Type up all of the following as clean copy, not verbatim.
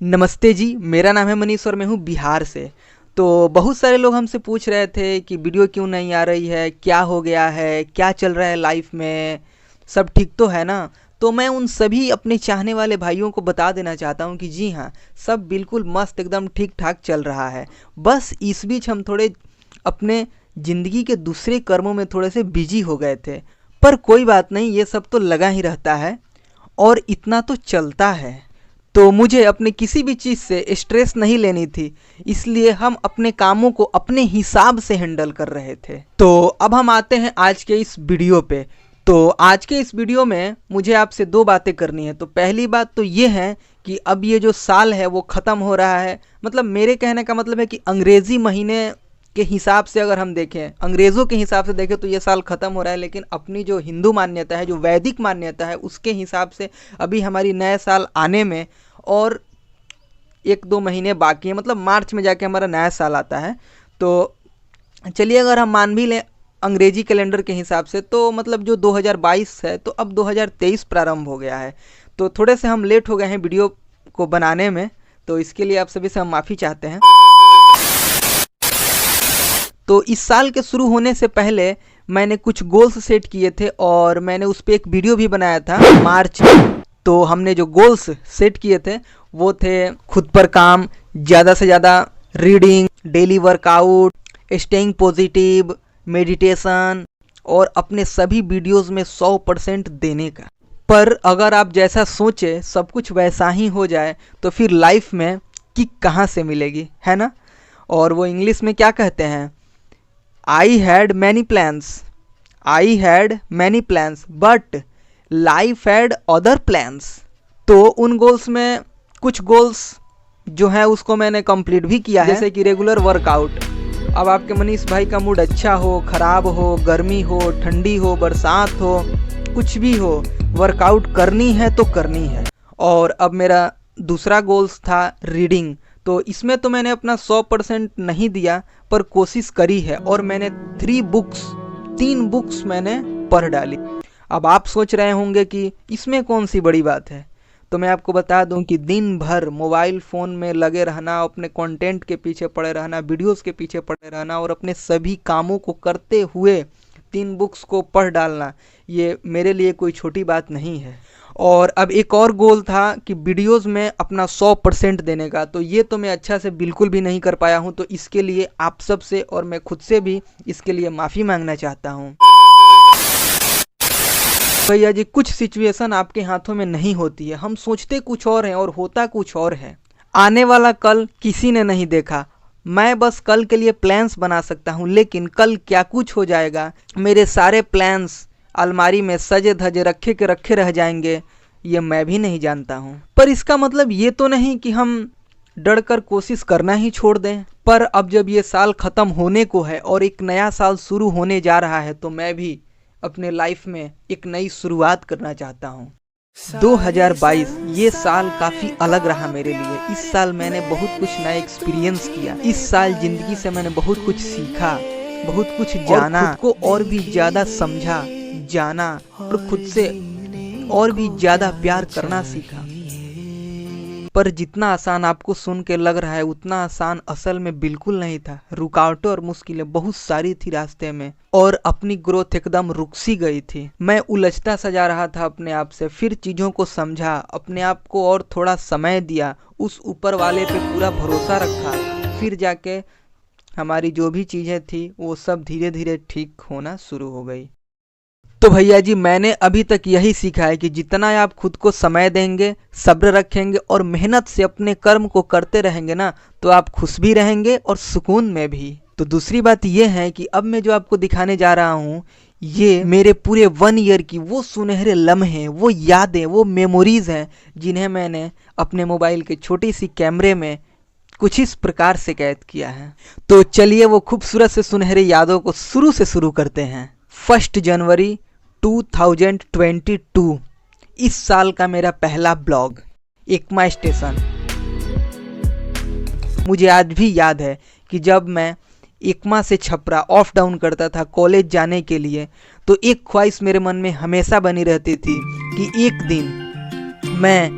नमस्ते जी, मेरा नाम है मनीष और मैं हूँ बिहार से। तो बहुत सारे लोग हमसे पूछ रहे थे कि वीडियो क्यों नहीं आ रही है, क्या हो गया है, क्या चल रहा है लाइफ में, सब ठीक तो है ना। तो मैं उन सभी अपने चाहने वाले भाइयों को बता देना चाहता हूँ कि जी हाँ, सब बिल्कुल मस्त एकदम ठीक ठाक चल रहा है। बस इस बीच हम थोड़े अपने ज़िंदगी के दूसरे कर्मों में थोड़े से बिजी हो गए थे। पर कोई बात नहीं, ये सब तो लगा ही रहता है और इतना तो चलता है। तो मुझे अपने किसी भी चीज़ से स्ट्रेस नहीं लेनी थी, इसलिए हम अपने कामों को अपने हिसाब से हैंडल कर रहे थे। तो अब हम आते हैं आज के इस वीडियो पे। तो आज के इस वीडियो में मुझे आपसे दो बातें करनी है। तो पहली बात तो ये है कि अब ये जो साल है वो ख़त्म हो रहा है। मतलब मेरे कहने का मतलब है कि अंग्रेज़ी महीने के हिसाब से अगर हम देखें, अंग्रेज़ों के हिसाब से देखें तो ये साल ख़त्म हो रहा है, लेकिन अपनी जो हिंदू मान्यता है, जो वैदिक मान्यता है, उसके हिसाब से अभी हमारी नया साल आने में और 1-2 महीने बाकी हैं। मतलब मार्च में जाके हमारा नया साल आता है। तो चलिए अगर हम मान भी लें अंग्रेजी कैलेंडर के हिसाब से, तो मतलब जो 2022 है तो अब 2023 प्रारंभ हो गया है। तो थोड़े से हम लेट हो गए हैं वीडियो को बनाने में, तो इसके लिए आप सभी से हम माफ़ी चाहते हैं। तो इस साल के शुरू होने से पहले मैंने कुछ गोल्स सेट किए थे और मैंने उस पर एक वीडियो भी बनाया था मार्च में। तो हमने जो गोल्स सेट किए थे वो थे खुद पर काम, ज़्यादा से ज़्यादा reading, daily workout, staying positive, meditation और अपने सभी वीडियोस में 100% देने का। पर अगर आप जैसा सोचे सब कुछ वैसा ही हो जाए तो फिर लाइफ में किक कहाँ से मिलेगी, है ना। और वो इंग्लिश में क्या कहते हैं, I had many plans but life had other plans। तो उन गोल्स में कुछ गोल्स जो है उसको मैंने कंप्लीट भी किया है, जैसे कि रेगुलर वर्कआउट। अब आपके मनीष भाई का मूड अच्छा हो, ख़राब हो, गर्मी हो, ठंडी हो, बरसात हो, कुछ भी हो, वर्कआउट करनी है तो करनी है। और अब मेरा दूसरा गोल्स था रीडिंग। तो इसमें तो मैंने अपना 100% नहीं दिया, पर कोशिश करी है और मैंने 3 बुक्स मैंने पढ़ डाली। अब आप सोच रहे होंगे कि इसमें कौन सी बड़ी बात है। तो मैं आपको बता दूं कि दिन भर मोबाइल फ़ोन में लगे रहना, अपने कंटेंट के पीछे पड़े रहना, वीडियोस के पीछे पड़े रहना और अपने सभी कामों को करते हुए 3 बुक्स को पढ़ डालना, ये मेरे लिए कोई छोटी बात नहीं है। और अब एक और गोल था कि वीडियोस में अपना 100% देने का। तो ये तो मैं अच्छा से बिल्कुल भी नहीं कर पाया हूँ, तो इसके लिए आप सब से और मैं खुद से भी इसके लिए माफ़ी मांगना चाहता हूँ। भैया जी, कुछ सिचुएशन आपके हाथों में नहीं होती है। हम सोचते कुछ और हैं और होता कुछ और है। आने वाला कल किसी ने नहीं देखा। मैं बस कल के लिए प्लान्स बना सकता हूँ, लेकिन कल क्या कुछ हो जाएगा, मेरे सारे प्लान्स अलमारी में सजे धजे रखे के रखे रह जाएंगे, ये मैं भी नहीं जानता हूँ। पर इसका मतलब ये तो नहीं कि हम डर कर कोशिश करना ही छोड़ दें। पर अब जब ये साल ख़त्म होने को है और एक नया साल शुरू होने जा रहा है, तो मैं भी अपने लाइफ में एक नई शुरुआत करना चाहता हूँ। 2022 ये साल काफ़ी अलग रहा मेरे लिए। इस साल मैंने बहुत कुछ नया एक्सपीरियंस किया। इस साल ज़िंदगी से मैंने बहुत कुछ सीखा, बहुत कुछ जाना, खुद को और भी ज़्यादा समझा, जाना और खुद से और भी ज़्यादा प्यार करना सीखा। पर जितना आसान आपको सुन के लग रहा है उतना आसान असल में बिल्कुल नहीं था। रुकावटें और मुश्किलें बहुत सारी थी रास्ते में और अपनी ग्रोथ एकदम रुक सी गई थी। मैं उलझता सजा रहा था अपने आप से, फिर चीज़ों को समझा, अपने आप को और थोड़ा समय दिया, उस ऊपर वाले पे पूरा भरोसा रखा, फिर जाके हमारी जो भी चीज़ें थी वो सब धीरे धीरे ठीक होना शुरू हो गई। तो भैया जी, मैंने अभी तक यही सीखा है कि जितना आप खुद को समय देंगे, सब्र रखेंगे और मेहनत से अपने कर्म को करते रहेंगे ना, तो आप खुश भी रहेंगे और सुकून में भी। तो दूसरी बात यह है कि अब मैं जो आपको दिखाने जा रहा हूँ, ये मेरे पूरे 1 ईयर की वो सुनहरे लम्हे, वो यादें, वो मेमोरीज़ हैं जिन्हें मैंने अपने मोबाइल के छोटी सी कैमरे में कुछ इस प्रकार से कैद किया है। तो चलिए वो खूबसूरत से सुनहरे यादों को शुरू से शुरू करते हैं। 1 जनवरी 2022 इस साल का मेरा पहला ब्लॉग, एकमा स्टेशन। मुझे आज भी याद है कि जब मैं एकमा से छपरा ऑफ डाउन करता था कॉलेज जाने के लिए, तो एक ख्वाहिश मेरे मन में हमेशा बनी रहती थी कि एक दिन मैं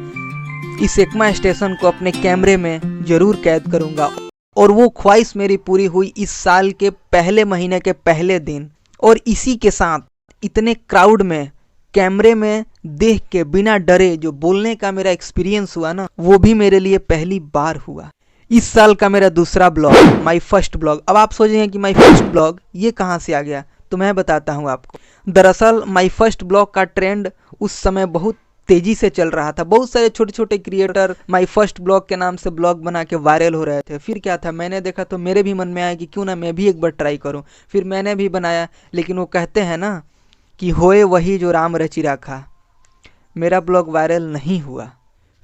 इस एकमा स्टेशन को अपने कैमरे में जरूर कैद करूंगा। और वो ख्वाहिश मेरी पूरी हुई इस साल के पहले महीने के पहले दिन। और इसी के साथ इतने क्राउड में कैमरे में देख के बिना डरे जो बोलने का मेरा एक्सपीरियंस हुआ ना, वो भी मेरे लिए पहली बार हुआ। इस साल का मेरा दूसरा ब्लॉग, माय फर्स्ट ब्लॉग। अब आप सोचेंगे कि माय फर्स्ट ब्लॉग ये कहाँ से आ गया, तो मैं बताता हूँ आपको। दरअसल माय फर्स्ट ब्लॉग का ट्रेंड उस समय बहुत तेजी से चल रहा था। बहुत सारे छोटे छोटे क्रिएटर माय फर्स्ट ब्लॉग के नाम से ब्लॉग बना के वायरल हो रहे थे। फिर क्या था, मैंने देखा तो मेरे भी मन में आया कि क्यों ना मैं भी एक बार ट्राई करूं। फिर मैंने भी बनाया, लेकिन वो कहते हैं ना कि होए वही जो राम रचि राखा, मेरा ब्लॉग वायरल नहीं हुआ।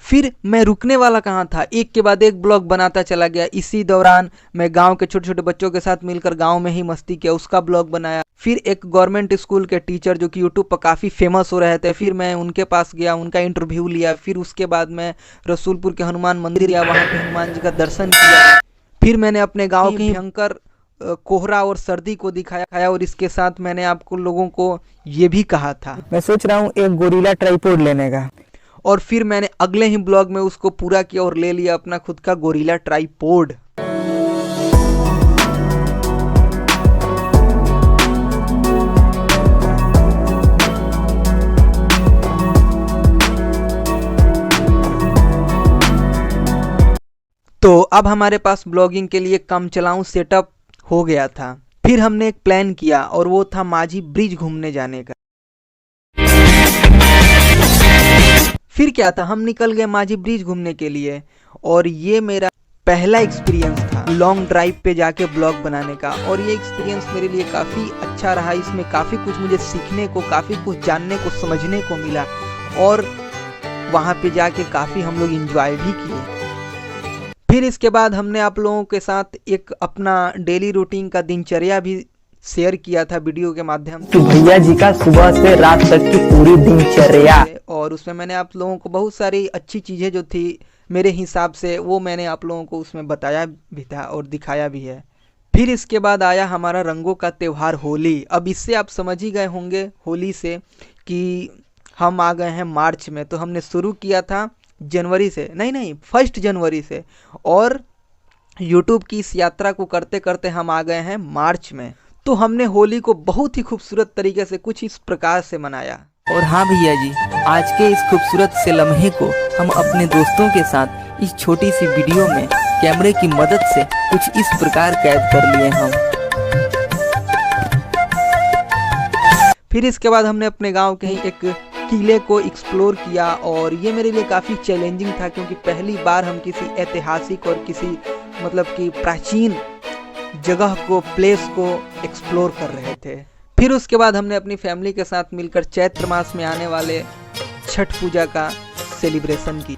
फिर मैं रुकने वाला कहाँ था, एक के बाद एक ब्लॉग बनाता चला गया। इसी दौरान मैं गांव के छोटे छोटे बच्चों के साथ मिलकर गांव में ही मस्ती किया, उसका ब्लॉग बनाया। फिर एक गवर्नमेंट स्कूल के टीचर जो कि यूट्यूब पर काफ़ी फेमस हो रहे थे, फिर मैं उनके पास गया, उनका इंटरव्यू लिया। फिर उसके बाद मैं रसूलपुर के हनुमान मंदिर गया, वहाँ पे हनुमान जी का दर्शन किया। फिर मैंने अपने गाँव के भयंकर कोहरा और सर्दी को दिखाया। और इसके साथ मैंने आपको लोगों को ये भी कहा था मैं सोच रहा हूँ एक गोरिल्ला ट्राइपॉड लेने का। और फिर मैंने अगले ही ब्लॉग में उसको पूरा किया और ले लिया अपना खुद का गोरिल्ला ट्राइपॉड। तो अब हमारे पास ब्लॉगिंग के लिए कम चलाऊं सेटअप हो गया था। फिर हमने एक प्लान किया और वो था माझी ब्रिज घूमने जाने का। फिर क्या था, हम निकल गए माझी ब्रिज घूमने के लिए। और ये मेरा पहला एक्सपीरियंस था लॉन्ग ड्राइव पे जाके ब्लॉग बनाने का। और ये एक्सपीरियंस मेरे लिए काफ़ी अच्छा रहा। इसमें काफ़ी कुछ मुझे सीखने को, काफ़ी कुछ जानने को, समझने को मिला। और वहाँ पे जाके काफ़ी हम लोग इंजॉय भी किए। फिर इसके बाद हमने आप लोगों के साथ एक अपना डेली रूटीन का दिनचर्या भी शेयर किया था वीडियो के माध्यम से। तो भैया जी का सुबह से रात तक की पूरी दिनचर्या। और उसमें मैंने आप लोगों को बहुत सारी अच्छी चीज़ें जो थी मेरे हिसाब से, वो मैंने आप लोगों को उसमें बताया भी था और दिखाया भी है। फिर इसके बाद आया हमारा रंगों का त्यौहार होली। अब इससे आप समझ ही गए होंगे होली से कि हम आ गए हैं मार्च में। तो हमने शुरू किया था जनवरी से, नहीं 1 जनवरी से। और यूट्यूब की इस यात्रा को करते करते हम आ गए हैं मार्च में। तो हमने होली को बहुत ही खूबसूरत तरीके से कुछ इस प्रकार से मनाया। और हाँ भैया जी, आज के इस खूबसूरत से लम्हे को हम अपने दोस्तों के साथ इस छोटी सी वीडियो में कैमरे की मदद से कुछ इस प्रकार कैद कर लिए हम। फिर इसके बाद हमने अपने गांव के ही एक किले को एक्सप्लोर किया। और ये मेरे लिए काफ़ी चैलेंजिंग था, क्योंकि पहली बार हम किसी ऐतिहासिक और किसी मतलब कि प्राचीन जगह को, प्लेस को एक्सप्लोर कर रहे थे। फिर उसके बाद हमने अपनी फैमिली के साथ मिलकर चैत्र मास में आने वाले छठ पूजा का सेलिब्रेशन की।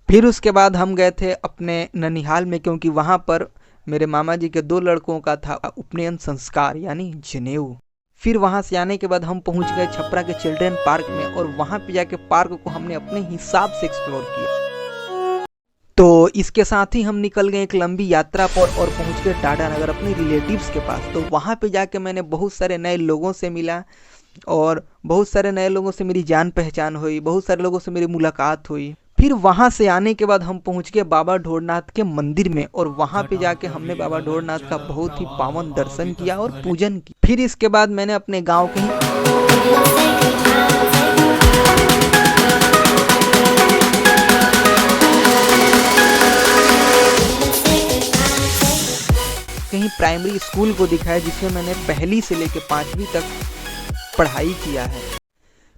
फिर उसके बाद हम गए थे अपने ननिहाल में, क्योंकि वहाँ पर मेरे मामा जी के 2 लड़कों का था उपनयन संस्कार यानी जनेऊ। फिर वहाँ से आने के बाद हम पहुँच गए छपरा के चिल्ड्रन पार्क में। और वहाँ पे जाके पार्क को हमने अपने हिसाब से एक्सप्लोर किया। तो इसके साथ ही हम निकल गए एक लंबी यात्रा पर और पहुंच गए टाटा नगर अपने रिलेटिव्स के पास। तो वहाँ पे जाके मैंने बहुत सारे नए लोगों से मिला और बहुत सारे नए लोगों से मेरी जान पहचान हुई, बहुत सारे लोगों से मेरी मुलाकात हुई। फिर वहाँ से आने के बाद हम पहुँच गए बाबा ढोरनाथ के मंदिर में। और वहाँ पे जाके हमने बाबा ढोरनाथ का बहुत ही पावन दर्शन किया और पूजन की। फिर इसके बाद मैंने अपने गाँव के कहीं प्राइमरी स्कूल को दिखाया, जिसमें मैंने 1ली से लेकर 5वीं तक पढ़ाई किया है।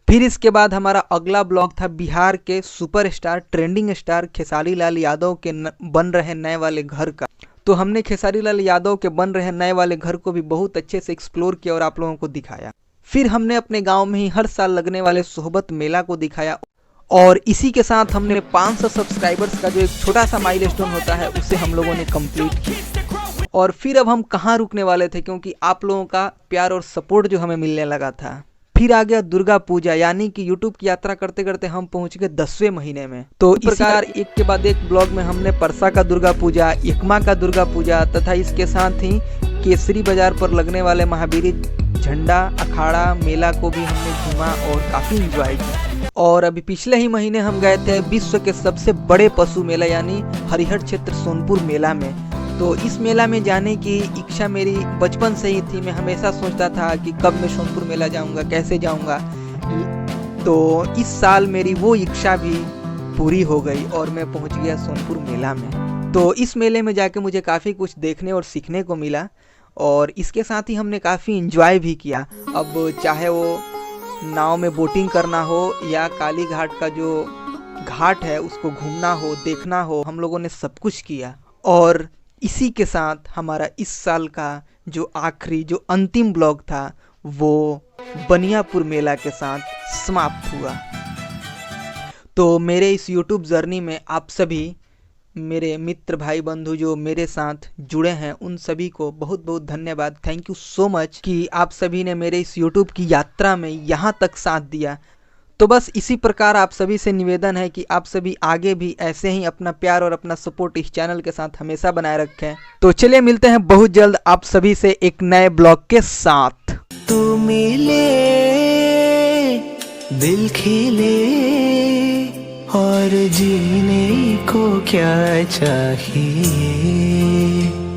फिर इसके बाद हमारा अगला ब्लॉग था बिहार के superstar, trending star Khesari Lal Yadav के बन रहे नए वाले घर का। तो हमने खेसारी लाल यादव के बन रहे नए वाले घर को भी बहुत अच्छे से एक्सप्लोर किया और आप लोगों को दिखाया। फिर हमने अपने गाँव में ही हर साल लगने वाले सोहबत मेला को दिखाया। और इसी के साथ हमने 500 सब्सक्राइबर्स का जो एक छोटा सा माइलस्टोन होता है उसे हम लोगों ने कंप्लीट किया। और फिर अब हम कहाँ रुकने वाले थे, क्योंकि आप लोगों का प्यार और सपोर्ट जो हमें मिलने लगा था। फिर आ गया दुर्गा पूजा, यानी कि यूट्यूब की यात्रा करते करते हम पहुंच गए 10वें महीने में। तो इस प्रकार एक के बाद एक ब्लॉग में हमने परसा का दुर्गा पूजा, एकमा का दुर्गा पूजा तथा इसके साथ ही केसरी बाजार पर लगने वाले महावीर झंडा अखाड़ा मेला को भी हमने घूमा और काफ़ी इंजॉय किया। और अभी पिछले ही महीने हम गए थे विश्व के सबसे बड़े पशु मेला यानी हरिहर क्षेत्र सोनपुर मेला में। तो इस मेला में जाने की इच्छा मेरी बचपन से ही थी। मैं हमेशा सोचता था कि कब मैं सोनपुर मेला जाऊंगा, कैसे जाऊंगा। तो इस साल मेरी वो इच्छा भी पूरी हो गई और मैं पहुंच गया सोनपुर मेला में। तो इस मेले में जाके मुझे काफ़ी कुछ देखने और सीखने को मिला और इसके साथ ही हमने काफ़ी इंजॉय भी किया। अब चाहे वो नाव में बोटिंग करना हो या काली घाट का जो घाट है उसको घूमना हो, देखना हो, हम लोगों ने सब कुछ किया। और इसी के साथ हमारा इस साल का जो आखिरी जो अंतिम ब्लॉग था वो बनियापुर मेला के साथ समाप्त हुआ। तो मेरे इस YouTube जर्नी में आप सभी मेरे मित्र भाई बंधु जो मेरे साथ जुड़े हैं उन सभी को बहुत बहुत धन्यवाद। थैंक यू सो मच कि आप सभी ने मेरे इस YouTube की यात्रा में यहाँ तक साथ दिया। तो बस इसी प्रकार आप सभी से निवेदन है कि आप सभी आगे भी ऐसे ही अपना प्यार और अपना सपोर्ट इस चैनल के साथ हमेशा बनाए रखें। तो चलिए मिलते हैं बहुत जल्द आप सभी से एक नए ब्लॉग के साथ। तू मिले दिल खिले और जीने को क्या चाहिए।